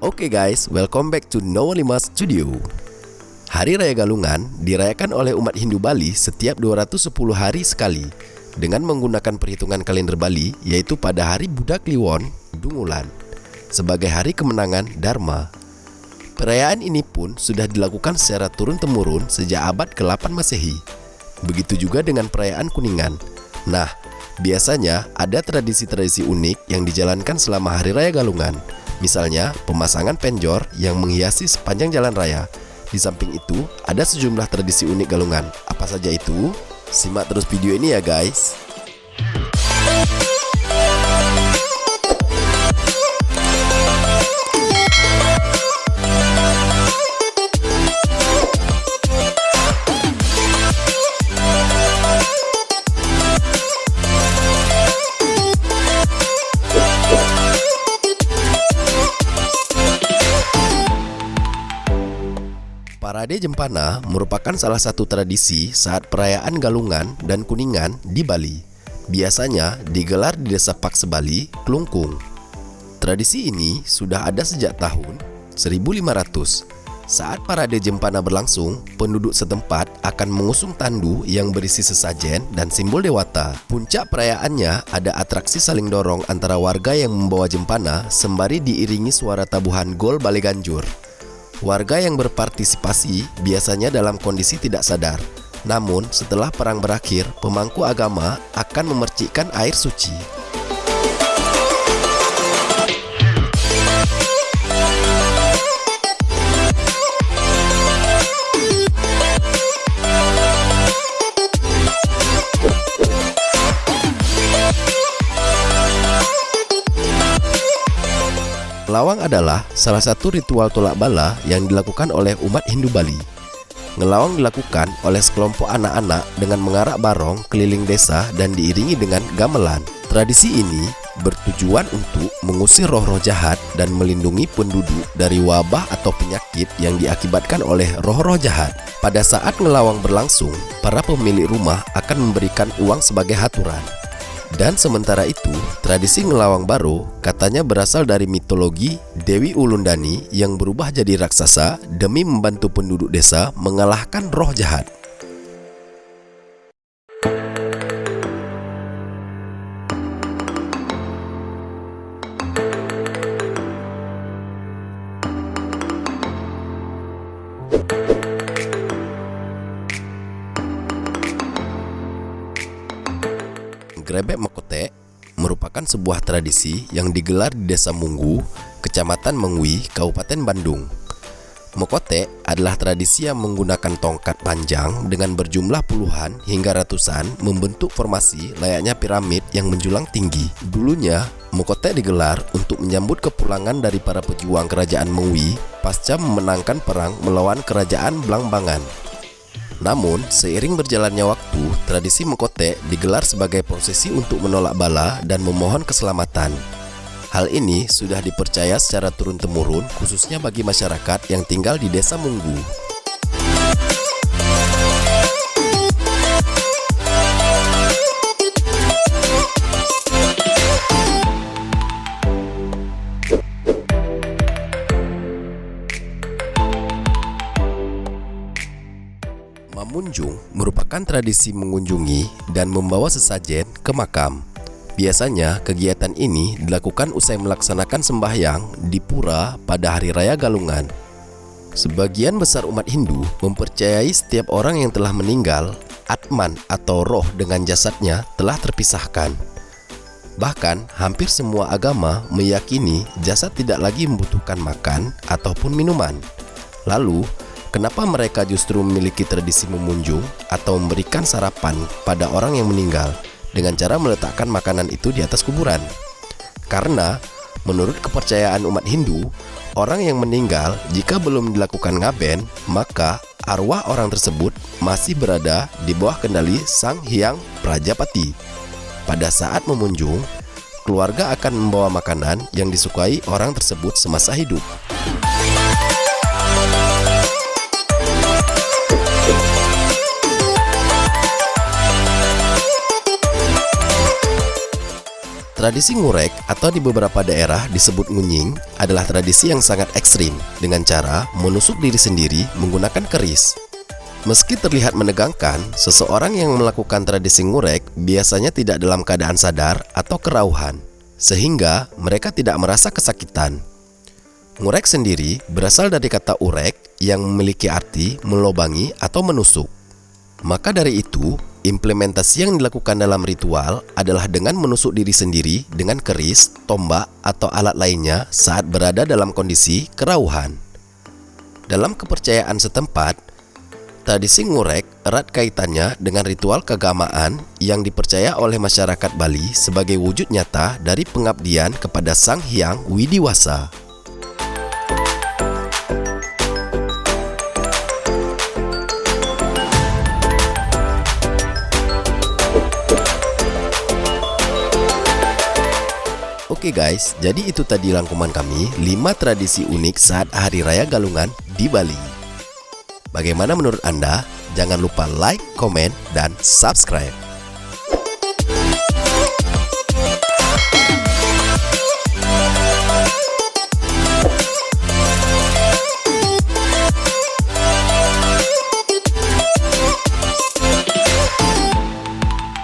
Oke guys, welcome back to No5 Studio. Hari Raya Galungan dirayakan oleh umat Hindu Bali setiap 210 hari sekali dengan menggunakan perhitungan kalender Bali, yaitu pada hari Budak Kliwon, Dungulan, sebagai hari kemenangan Dharma. Perayaan ini pun sudah dilakukan secara turun-temurun sejak abad ke-8 Masehi. Begitu juga dengan perayaan Kuningan. Nah, biasanya ada tradisi-tradisi unik yang dijalankan selama Hari Raya Galungan. Misalnya, pemasangan penjor yang menghiasi sepanjang jalan raya. Di samping itu, ada sejumlah tradisi unik Galungan. Apa saja itu? Simak terus video ini ya guys. Parade Jempana merupakan salah satu tradisi saat perayaan Galungan dan Kuningan di Bali. Biasanya digelar di Desa Paksebali, Klungkung. Tradisi ini sudah ada sejak tahun 1500. Saat parade Jempana berlangsung, penduduk setempat akan mengusung tandu yang berisi sesajen dan simbol dewata. Puncak perayaannya ada atraksi saling dorong antara warga yang membawa Jempana sembari diiringi suara tabuhan gol Bale Ganjur. Warga yang berpartisipasi biasanya dalam kondisi tidak sadar. Namun, setelah perang berakhir, pemangku agama akan memercikkan air suci. Ngelawang adalah salah satu ritual tolak bala yang dilakukan oleh umat Hindu Bali. Ngelawang dilakukan oleh sekelompok anak-anak dengan mengarak barong keliling desa dan diiringi dengan gamelan. Tradisi ini bertujuan untuk mengusir roh-roh jahat dan melindungi penduduk dari wabah atau penyakit yang diakibatkan oleh roh-roh jahat. Pada saat ngelawang berlangsung, para pemilik rumah akan memberikan uang sebagai haturan. Dan sementara itu, tradisi ngelawang baru katanya berasal dari mitologi Dewi Ulundani yang berubah jadi raksasa demi membantu penduduk desa mengalahkan roh jahat. Grebek Mekotek merupakan sebuah tradisi yang digelar di Desa Munggu, Kecamatan Mengwi, Kabupaten Bandung. Mekotek adalah tradisi yang menggunakan tongkat panjang dengan berjumlah puluhan hingga ratusan membentuk formasi layaknya piramid yang menjulang tinggi. Dulunya, Mekotek digelar untuk menyambut kepulangan dari para pejuang kerajaan Mengwi pasca memenangkan perang melawan kerajaan Blambangan. Namun, seiring berjalannya waktu, tradisi Mekotek digelar sebagai prosesi untuk menolak bala dan memohon keselamatan. Hal ini sudah dipercaya secara turun-temurun, khususnya bagi masyarakat yang tinggal di Desa Munggu. Mamunjung merupakan tradisi mengunjungi dan membawa sesajen ke makam. Biasanya kegiatan ini dilakukan usai melaksanakan sembahyang di pura pada Hari Raya Galungan. Sebagian besar umat Hindu mempercayai setiap orang yang telah meninggal, atman atau roh dengan jasadnya telah terpisahkan. Bahkan hampir semua agama meyakini jasad tidak lagi membutuhkan makan ataupun minuman. Lalu, kenapa mereka justru memiliki tradisi memunjung atau memberikan sarapan pada orang yang meninggal dengan cara meletakkan makanan itu di atas kuburan? Karena menurut kepercayaan umat Hindu, orang yang meninggal jika belum dilakukan ngaben, maka arwah orang tersebut masih berada di bawah kendali Sang Hyang Prajapati. Pada saat memunjung, keluarga akan membawa makanan yang disukai orang tersebut semasa hidup. Tradisi ngurek atau di beberapa daerah disebut ngunying adalah tradisi yang sangat ekstrim dengan cara menusuk diri sendiri menggunakan keris. Meski terlihat menegangkan, seseorang yang melakukan tradisi ngurek biasanya tidak dalam keadaan sadar atau kerauhan, sehingga mereka tidak merasa kesakitan. Ngurek sendiri berasal dari kata urek yang memiliki arti melobangi atau menusuk. Maka dari itu, implementasi yang dilakukan dalam ritual adalah dengan menusuk diri sendiri dengan keris, tombak, atau alat lainnya saat berada dalam kondisi kerauhan. Dalam kepercayaan setempat, tradisi ngurek erat kaitannya dengan ritual keagamaan yang dipercaya oleh masyarakat Bali sebagai wujud nyata dari pengabdian kepada Sang Hyang Widiwasa. Oke guys, jadi itu tadi rangkuman kami 5 tradisi unik saat Hari Raya Galungan di Bali. Bagaimana menurut Anda? Jangan lupa like, komen, dan subscribe.